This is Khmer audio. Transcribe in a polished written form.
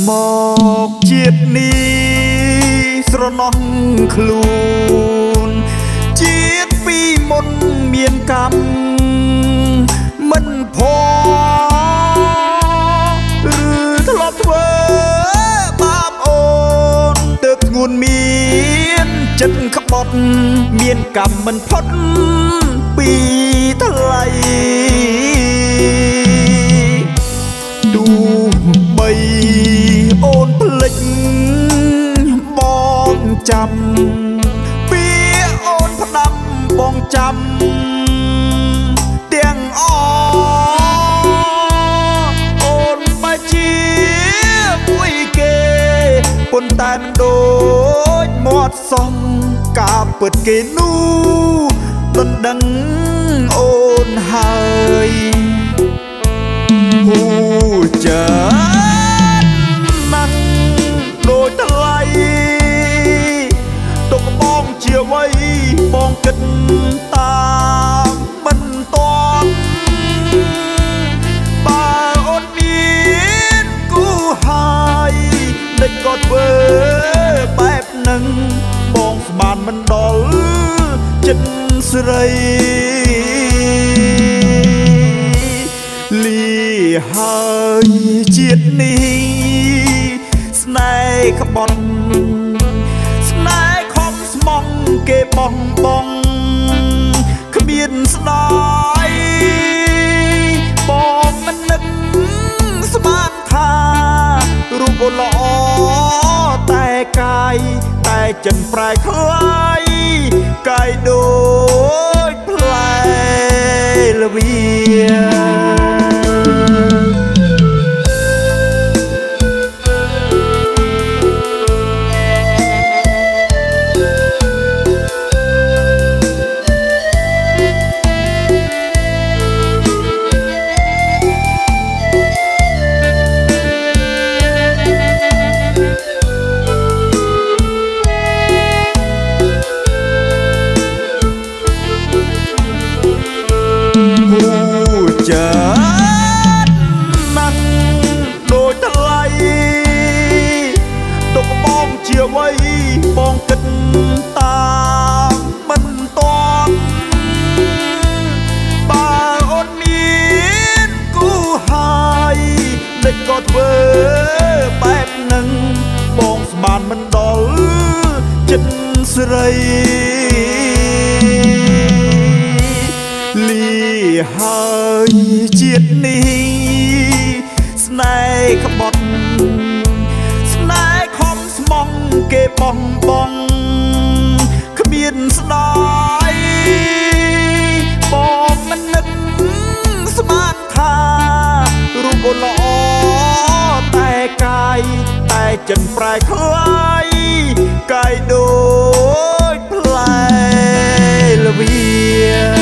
មកជាតិនេះស្រណោះខ្លួនជាតិពីមុនមានកម្មមិនផឬធ្លាប់ធ្វើបាបអូនទើបធ្ងន់មានចិត្តក្បត់មានកម្មមិនផុតពីថ្លៃទោះបីអូនភ្លេចបងចាំពីអូនផ្ដាំបងចាំទាំងអអូនបែរជាមួយគេប៉ុន្តែមិនដូចមាត់សំការពិតគេនោះដណ្ដឹងអូនហើយចិត្តណាស់ដូចថ្លៃទុកបងជាអ្វីបងគិតតាមមិនតាន់បើអូនមានគូហើយដេចក៏ធ្វើបែបនឹងបងស្មានមិនដល់ចិត្តស្រីហើយជាតិនេះស្នេហ៍ក្បត់ស្នេហ៍ខំស្មងគេបងបងគ្មានស្ដាយបងមិននឹកស្មានថារូបអូនល្អតែកាយតែចិនប្រែខ្លាយកាយដូចផ្លែល្វាចិត្តណាស់ដូចថ្លៃទុកបងជាអ្វីបងគិតតាមមិនតាន់បើអូនមានគូហើយដេចក៏ធ្វើបែបនឹងបងស្មានមិនដល់ចិត្តស្រីហើយជាតិនេះស្នេហ៍ក្បត់ស្នេហ៍ខំស្មងគេបងបងគ្មានស្ដាយបងមិននឹកស្មានថារូបអូនល្អតែកាយតែចិនប្រែខ្លាយកាយដូចផ្លែល្វា